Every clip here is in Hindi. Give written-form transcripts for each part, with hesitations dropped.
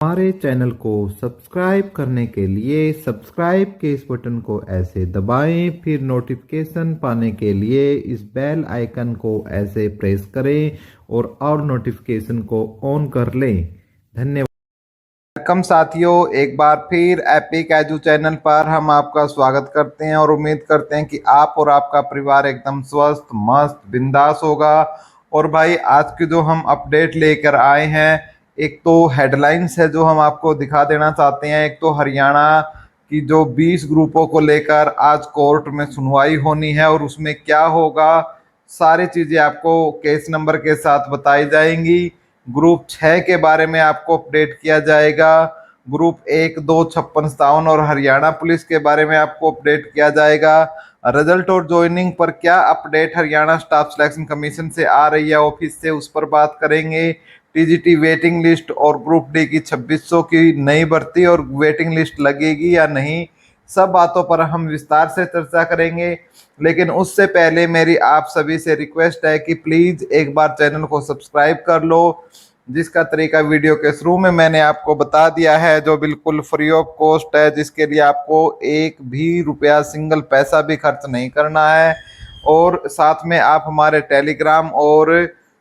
हमारे चैनल को सब्सक्राइब करने के लिए सब्सक्राइब के इस बटन को ऐसे दबाएं, फिर नोटिफिकेशन पाने के लिए इस बेल आइकन को ऐसे प्रेस करें और नोटिफिकेशन को ऑन कर लें। धन्यवाद। वेलकम साथियों, एक बार फिर एपिक एजू चैनल पर हम आपका स्वागत करते हैं और उम्मीद करते हैं कि आप और आपका परिवार एकदम स्वस्थ मस्त बिंदास होगा। और भाई आज की जो हम अपडेट लेकर आए हैं, एक तो हेडलाइंस है जो हम आपको दिखा देना चाहते हैं। एक तो हरियाणा की जो 20 ग्रुपों को लेकर आज कोर्ट में सुनवाई होनी है और उसमें क्या होगा, सारी चीजें आपको केस नंबर के साथ बताई जाएंगी। ग्रुप 6 के बारे में आपको अपडेट किया जाएगा। ग्रुप 1, 2, 56, 57 और हरियाणा पुलिस के बारे में आपको अपडेट किया जाएगा। रिजल्ट और ज्वाइनिंग पर क्या update Haryana staff selection commission से आ रही है ऑफिस से, उस पर बात करेंगे। टीजीटी वेटिंग लिस्ट और ग्रुप डी की 2600 की नई भर्ती और वेटिंग लिस्ट लगेगी या नहीं, सब बातों पर हम विस्तार से चर्चा करेंगे। लेकिन उससे पहले मेरी आप सभी से रिक्वेस्ट है कि प्लीज एक बार चैनल को सब्सक्राइब कर लो, जिसका तरीका वीडियो के शुरू में मैंने आपको बता दिया है, जो बिल्कुल फ्री ऑफ कॉस्ट है, जिसके लिए आपको एक भी रुपया सिंगल पैसा भी खर्च नहीं करना है। और साथ में आप हमारे टेलीग्राम और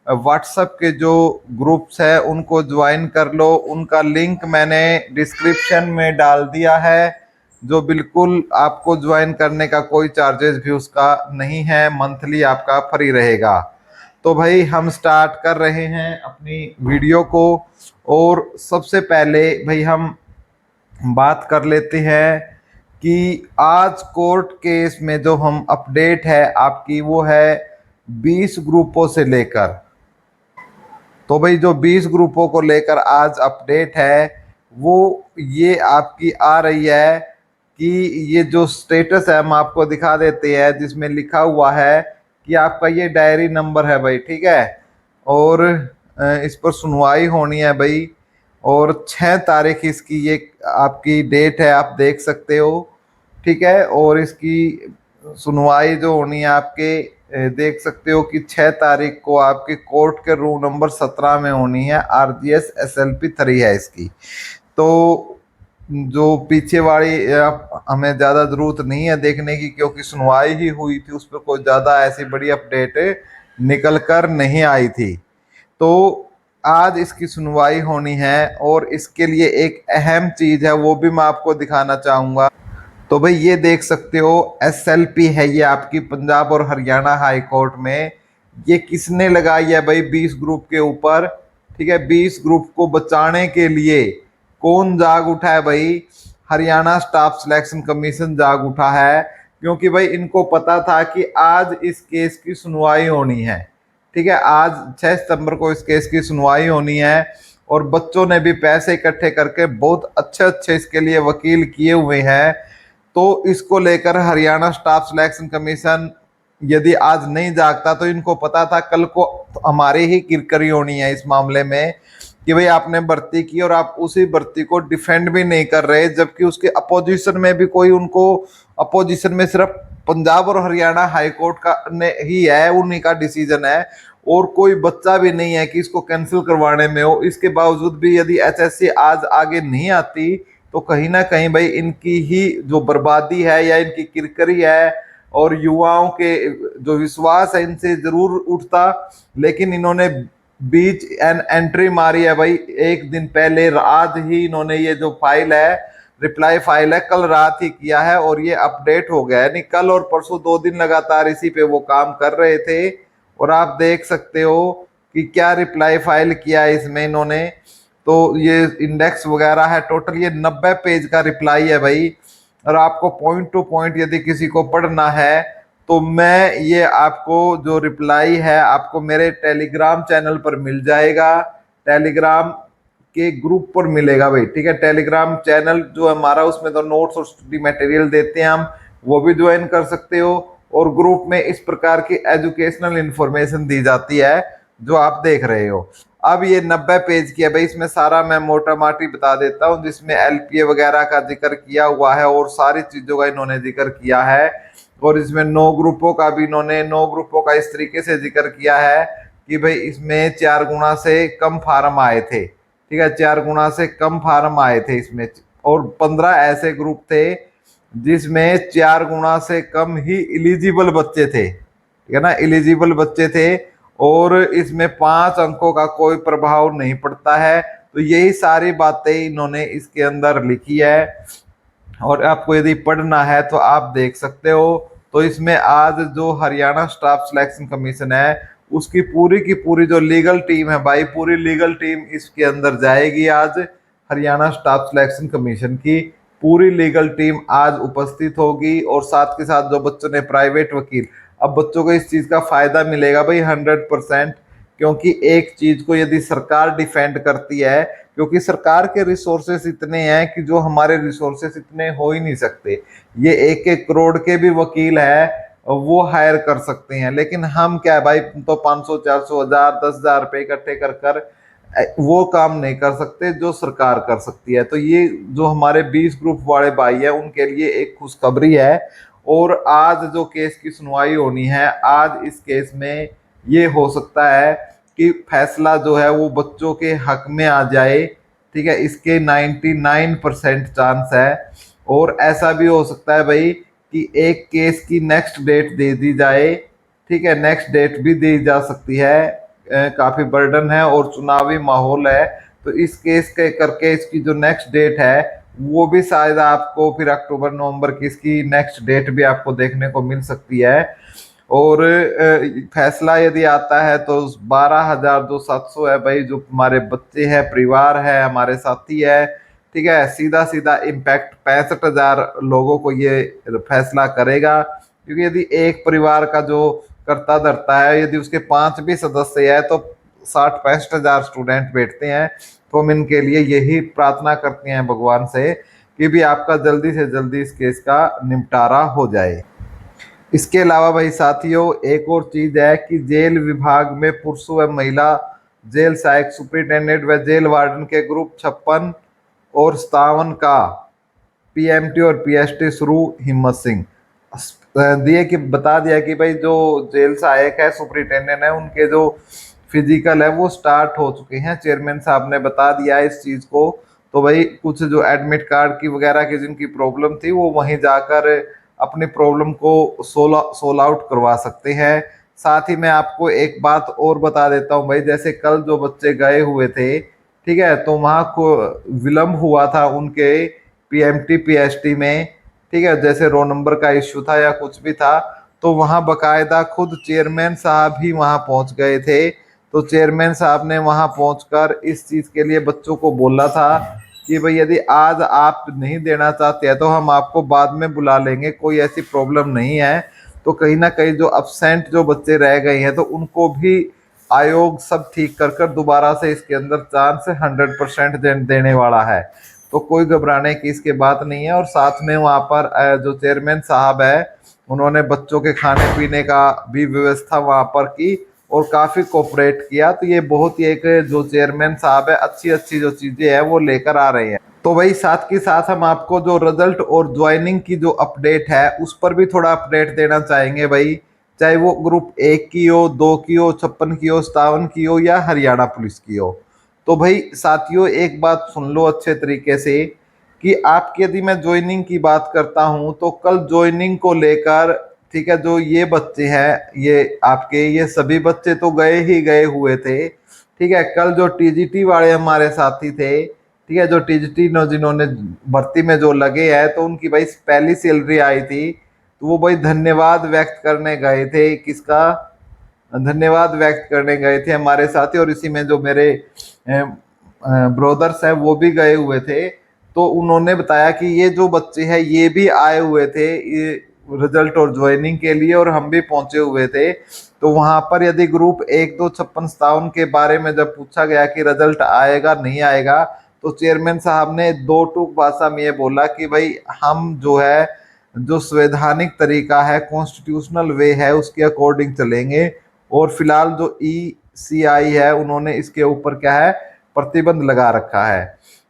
व्हाट्सएप के जो ग्रुप्स है उनको ज्वाइन कर लो, उनका लिंक मैंने डिस्क्रिप्शन में डाल दिया है, जो बिल्कुल आपको ज्वाइन करने का कोई चार्जेस भी उसका नहीं है, मंथली आपका फ्री रहेगा। तो भाई हम स्टार्ट कर रहे हैं अपनी वीडियो को। और सबसे पहले भाई हम बात कर लेते हैं कि आज कोर्ट केस में जो हम अपडेट है आपकी, वो है 20 ग्रुपों से लेकर। तो भाई जो 20 ग्रुपों को लेकर आज अपडेट है वो ये आपकी आ रही है कि ये जो स्टेटस है हम आपको दिखा देते हैं, जिसमें लिखा हुआ है कि आपका ये डायरी नंबर है भाई, ठीक है। और इस पर सुनवाई होनी है भाई, और 6 तारीख इसकी ये आपकी डेट है, आप देख सकते हो, ठीक है। और इसकी सुनवाई जो होनी है आपके देख सकते हो कि 6 तारीख को आपके कोर्ट के रूम नंबर 17 में होनी है। RGS SLP 3 है इसकी। तो जो पीछे वाली हमें ज़्यादा ज़रूरत नहीं है देखने की, क्योंकि सुनवाई ही हुई थी, उस पर कोई ज़्यादा ऐसी बड़ी अपडेट निकल कर नहीं आई थी। तो आज इसकी सुनवाई होनी है और इसके लिए एक अहम चीज़ है, वो भी मैं आपको दिखाना चाहूँगा। तो भाई ये देख सकते हो SLP है ये आपकी पंजाब और हरियाणा हाई कोर्ट में। ये किसने लगाई है भाई 20 ग्रुप के ऊपर, ठीक है। 20 ग्रुप को बचाने के लिए कौन जाग उठा है भाई? हरियाणा स्टाफ सिलेक्शन कमीशन जाग उठा है, क्योंकि भाई इनको पता था कि आज इस केस की सुनवाई होनी है, ठीक है। आज 6 सितंबर को इस केस की सुनवाई होनी है और बच्चों ने भी पैसे इकट्ठे करके बहुत अच्छे अच्छे इसके लिए वकील किए हुए हैं। तो इसको लेकर हरियाणा स्टाफ सिलेक्शन कमीशन यदि आज नहीं जागता, तो इनको पता था कल को हमारी ही किरकिरी होनी है इस मामले में कि भाई आपने भर्ती की और आप उसी भर्ती को डिफेंड भी नहीं कर रहे, जबकि उसके अपोजिशन में भी कोई, उनको अपोजिशन में सिर्फ पंजाब और हरियाणा हाई कोर्ट का ने ही है, उन्हीं का डिसीजन है, और कोई बच्चा भी नहीं है कि इसको कैंसिल करवाने में हो। इसके बावजूद भी यदि HSC आज आगे नहीं आती, तो कहीं ना कहीं भाई इनकी ही जो बर्बादी है या इनकी किरकिरी है और युवाओं के जो विश्वास है इनसे जरूर उठता। लेकिन इन्होंने बीच एंट्री मारी है भाई, एक दिन पहले आज ही इन्होंने ये जो फाइल है, रिप्लाई फाइल है, कल रात ही किया है और ये अपडेट हो गया है। यानी कल और परसों 2 दिन लगातार इसी पे वो काम कर रहे थे। और आप देख सकते हो कि क्या रिप्लाई फाइल किया है इसमें इन्होंने। तो ये इंडेक्स वगैरह है, टोटल ये 90 पेज का रिप्लाई है भाई। और आपको पॉइंट टू पॉइंट यदि किसी को पढ़ना है, तो मैं ये आपको जो रिप्लाई है आपको मेरे टेलीग्राम चैनल पर मिल जाएगा, टेलीग्राम के ग्रुप पर मिलेगा भाई, ठीक है। टेलीग्राम चैनल जो हमारा, उसमें तो नोट्स और स्टडी मटेरियल देते हैं हम, वो भी ज्वाइन कर सकते हो। और ग्रुप में इस प्रकार की एजुकेशनल इंफॉर्मेशन दी जाती है जो आप देख रहे हो। अब ये 90 पेज की है भाई, इसमें सारा मैं मोटा माटी बता देता हूँ, जिसमें LPA वगैरह का जिक्र किया हुआ है और सारी चीजों का इन्होंने जिक्र किया है। और इसमें 9 ग्रुपों का भी इन्होंने 9 ग्रुपों का इस तरीके से जिक्र किया है कि भाई इसमें 4 गुना से कम फार्म आए थे, ठीक है, 4 गुना से कम फार्म आए थे इसमें, और 15 ऐसे ग्रुप थे जिसमें 4 गुना से कम ही इलिजिबल बच्चे थे, ठीक है ना, इलिजिबल बच्चे थे। और इसमें 5 अंकों का कोई प्रभाव नहीं पड़ता है। तो यही सारी बातें इन्होंने इसके अंदर लिखी है, और आपको यदि पढ़ना है तो आप देख सकते हो। तो इसमें आज जो हरियाणा स्टाफ सिलेक्शन कमीशन है उसकी पूरी की पूरी जो लीगल टीम है भाई, पूरी लीगल टीम इसके अंदर जाएगी आज। हरियाणा स्टाफ सिलेक्शन कमीशन की पूरी लीगल टीम आज उपस्थित होगी, और साथ के साथ जो बच्चों ने प्राइवेट वकील, अब बच्चों को इस चीज का फायदा मिलेगा भाई 100%। क्योंकि एक चीज को यदि सरकार डिफेंड करती है, क्योंकि सरकार के रिसोर्सेस इतने हैं कि जो हमारे रिसोर्सेस इतने हो ही नहीं सकते, ये 1-1 करोड़ के भी वकील है वो हायर कर सकते हैं, लेकिन हम क्या है भाई, तो 500 400 हजार 10,000 रुपए इकट्ठे कर कर वो काम नहीं कर सकते जो सरकार कर सकती है। तो ये जो हमारे 20 ग्रुप वाले भाई है उनके लिए एक खुशखबरी है। और आज जो केस की सुनवाई होनी है, आज इस केस में ये हो सकता है कि फैसला जो है वो बच्चों के हक में आ जाए, ठीक है, इसके 99% चांस है। और ऐसा भी हो सकता है भाई कि एक केस की नेक्स्ट डेट दे दी जाए, ठीक है, नेक्स्ट डेट भी दी जा सकती है। काफी बर्डन है और चुनावी माहौल है, तो इस केस के करके इसकी जो नेक्स्ट डेट है वो भी शायद आपको फिर अक्टूबर नवंबर की इसकी नेक्स्ट डेट भी आपको देखने को मिल सकती है। और फैसला यदि आता है तो 12,700 है भाई, जो हमारे बच्चे हैं, परिवार है, हमारे साथी है, ठीक है, सीधा सीधा इम्पैक्ट 65,000 लोगों को ये फैसला करेगा। क्योंकि यदि एक परिवार का जो करता धरता है, यदि उसके 5 भी सदस्य है तो 60-65,000 स्टूडेंट बैठते हैं। तो हम इनके लिए यही प्रार्थना करते हैं भगवान से कि भी आपका जल्दी से जल्दी इस केस का निपटारा हो जाए। इसके अलावा भाई साथियों एक और चीज है कि जेल विभाग में पुरुषों व महिला जेल सहायक सुपरिटेंडेंट व जेल वार्डन के ग्रुप 56 और 57 का पीएमटी और पीएसटी शुरू हिम्मत सिंह दिए कि बता दिया कि भाई जो जेल सहायक है, सुपरिटेंडेंट है, उनके जो फिजिकल है वो स्टार्ट हो चुके हैं। चेयरमैन साहब ने बता दिया इस चीज को। तो भाई कुछ जो एडमिट कार्ड की वगैरह की जिनकी प्रॉब्लम थी वो वहीं जाकर अपनी प्रॉब्लम को सोल आउट करवा सकते हैं। साथ ही मैं आपको एक बात और बता देता हूँ भाई, जैसे कल जो बच्चे गए हुए थे, ठीक है, तो वहाँ को विलम्ब हुआ था उनके पीएमटी पीएसटी में, ठीक है, जैसे रोल नंबर का इश्यू था या कुछ भी था, तो वहाँ बकायदा खुद चेयरमैन साहब ही वहाँ पहुँच गए थे। तो चेयरमैन साहब ने वहाँ पहुँचकर इस चीज़ के लिए बच्चों को बोला था कि भाई यदि आज आप नहीं देना चाहते हैं तो हम आपको बाद में बुला लेंगे, कोई ऐसी प्रॉब्लम नहीं है। तो कहीं ना कहीं जो अब्सेंट जो बच्चे रह गए हैं तो उनको भी आयोग सब ठीक कर कर दोबारा से इसके अंदर चांस 100% देने वाला है। तो कोई घबराने की इसके बात नहीं है। और साथ में वहाँ पर जो चेयरमैन साहब है उन्होंने बच्चों के खाने पीने का भी व्यवस्था वहाँ पर की और काफी कोऑपरेट किया। तो ये बहुत ही एक जो चेयरमैन साहब है अच्छी अच्छी जो चीजें हैं वो लेकर आ रहे हैं। तो भाई साथ के साथ हम आपको जो रिजल्ट और ज्वाइनिंग की जो अपडेट है उस पर भी थोड़ा अपडेट देना चाहेंगे भाई, चाहे वो ग्रुप 1 की हो, 2 की हो, 56 की हो, 57 की हो या हरियाणा पुलिस की हो। तो भाई साथियों एक बात सुन लो अच्छे तरीके से कि आपकी यदि मैं ज्वाइनिंग की बात करता हूं तो कल ज्वाइनिंग को लेकर, ठीक है, जो ये बच्चे हैं ये आपके ये सभी बच्चे तो गए ही गए हुए थे, ठीक है। कल जो टीजीटी वाले हमारे साथी थे, ठीक है, जो टीजीटी जिन्होंने भर्ती में जो लगे हैं तो उनकी भाई पहली सैलरी आई थी, तो वो भाई धन्यवाद व्यक्त करने गए थे। किसका धन्यवाद व्यक्त करने गए थे हमारे साथी। और इसी में जो मेरे ब्रदर्स हैं वो भी गए हुए थे। तो उन्होंने बताया कि ये जो बच्चे हैं ये भी आए हुए थे ये रिजल्ट और ज्वाइनिंग के लिए, और हम भी पहुंचे हुए थे। तो वहां पर यदि ग्रुप 1 2 56 57 के बारे में जब पूछा गया कि रिजल्ट आएगा नहीं आएगा, तो चेयरमैन साहब ने दो टूक भाषा में ये बोला कि भाई हम जो है जो संवैधानिक तरीका है, कॉन्स्टिट्यूशनल वे है, उसके अकॉर्डिंग चलेंगे। और फिलहाल जो ECI है उन्होंने इसके ऊपर क्या है प्रतिबंध लगा रखा है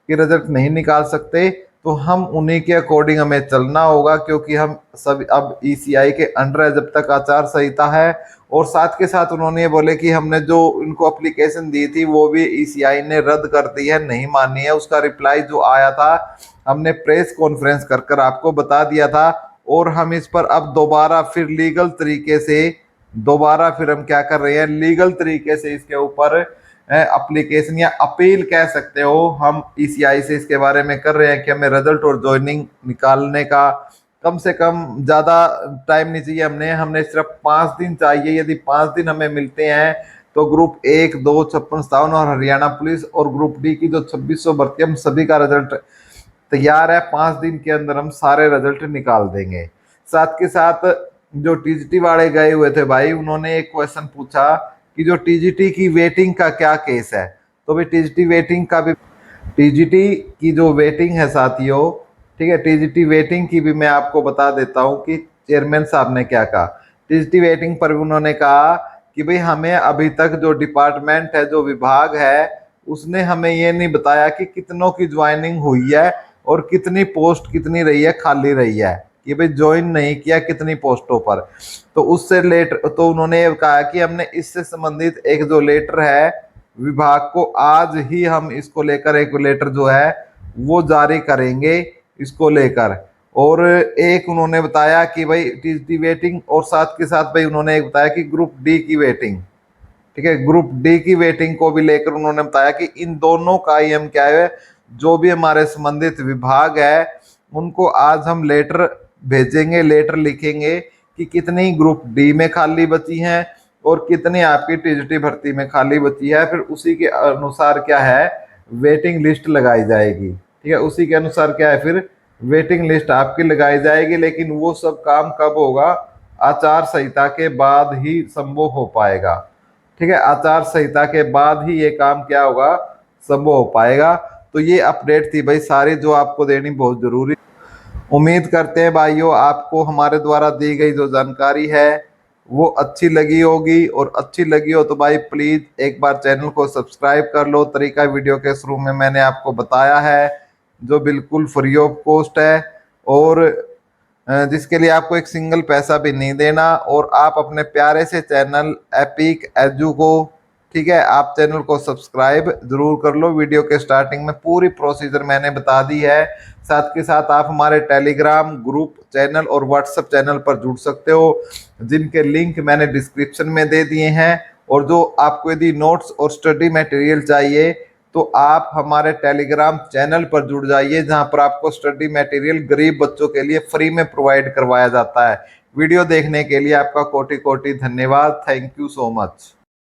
कि रिजल्ट नहीं निकाल सकते। तो हम उन्हीं के अकॉर्डिंग हमें चलना होगा, क्योंकि हम सब अब ईसीआई के अंडर है जब तक आचार संहिता है। और साथ के साथ उन्होंने ये बोले कि हमने जो इनको एप्लीकेशन दी थी वो भी ईसीआई ने रद्द कर दी है, नहीं मानी है। उसका रिप्लाई जो आया था हमने प्रेस कॉन्फ्रेंस कर कर आपको बता दिया था, और हम इस पर अब दोबारा फिर लीगल तरीके से दोबारा फिर हम क्या कर रहे हैं, लीगल तरीके से इसके ऊपर एप्लीकेशन या अपील कह सकते हो, हम ईसीआई से इसके बारे में कर रहे हैं कि हमें रिजल्ट और ज्वाइनिंग निकालने का कम से कम ज़्यादा टाइम नहीं चाहिए। हमने सिर्फ 5 दिन चाहिए। यदि 5 दिन हमें मिलते हैं तो ग्रुप 1, 2, 56, 57 और हरियाणा पुलिस और ग्रुप डी की जो 2600 भर्ती, हम सभी का रिजल्ट तैयार है। 5 दिन के अंदर हम सारे रिजल्ट निकाल देंगे। साथ के साथ जो टीजीटी वाले गए हुए थे भाई, उन्होंने एक क्वेश्चन पूछा कि जो टीजीटी की वेटिंग का क्या केस है। तो भाई टीजीटी वेटिंग का भी, टीजीटी की जो वेटिंग है साथियों, ठीक है, टीजीटी वेटिंग की भी मैं आपको बता देता हूं कि चेयरमैन साहब ने क्या कहा। टीजीटी वेटिंग पर भी उन्होंने कहा कि भाई हमें अभी तक जो डिपार्टमेंट है, जो विभाग है, उसने हमें ये नहीं बताया कि कितनों की ज्वाइनिंग हुई है और कितनी पोस्ट कितनी रही है, खाली रही है, कि भाई ज्वाइन नहीं किया कितनी पोस्टों पर। तो उससे लेटर तो उन्होंने कहा कि हमने इससे संबंधित एक जो लेटर है विभाग को, आज ही हम इसको लेकर एक लेटर जो है वो जारी करेंगे इसको लेकर। और एक उन्होंने बताया कि भाई टीजीटी वेटिंग, और साथ के साथ भाई उन्होंने एक बताया कि ग्रुप डी की वेटिंग, ठीक है, ग्रुप डी की वेटिंग को भी लेकर उन्होंने बताया कि इन दोनों का ही हम क्या है, जो भी हमारे संबंधित विभाग है उनको आज हम लेटर भेजेंगे, लेटर लिखेंगे कि कितनी ग्रुप डी में खाली बची हैं और कितनी आपकी टीजीटी भर्ती में खाली बची है। फिर उसी के अनुसार क्या है, वेटिंग लिस्ट लगाई जाएगी, ठीक है, उसी के अनुसार क्या है, फिर वेटिंग लिस्ट आपकी लगाई जाएगी। लेकिन वो सब काम कब होगा, आचार संहिता के बाद ही संभव हो पाएगा, ठीक है, आचार संहिता के बाद ही ये काम क्या होगा, संभव हो पाएगा। तो ये अपडेट थी भाई सारी, जो आपको देनी बहुत जरूरी। उम्मीद करते हैं भाइयों आपको हमारे द्वारा दी गई जो जानकारी है वो अच्छी लगी होगी, और अच्छी लगी हो तो भाई प्लीज़ एक बार चैनल को सब्सक्राइब कर लो। तरीका वीडियो के शुरू में मैंने आपको बताया है, जो बिल्कुल फ्री ऑफ कॉस्ट है, और जिसके लिए आपको एक सिंगल पैसा भी नहीं देना। और आप अपने प्यारे से चैनल एपिक एजू को, ठीक है, आप चैनल को सब्सक्राइब जरूर कर लो। वीडियो के स्टार्टिंग में पूरी प्रोसीजर मैंने बता दी है। साथ के साथ आप हमारे टेलीग्राम ग्रुप चैनल और व्हाट्सएप चैनल पर जुड़ सकते हो, जिनके लिंक मैंने डिस्क्रिप्शन में दे दिए हैं। और जो आपको यदि नोट्स और स्टडी मटेरियल चाहिए तो आप हमारे टेलीग्राम चैनल पर जुड़ जाइए, जहां पर आपको स्टडी मटेरियल गरीब बच्चों के लिए फ्री में प्रोवाइड करवाया जाता है। वीडियो देखने के लिए आपका कोटि कोटि धन्यवाद। Thank you so much.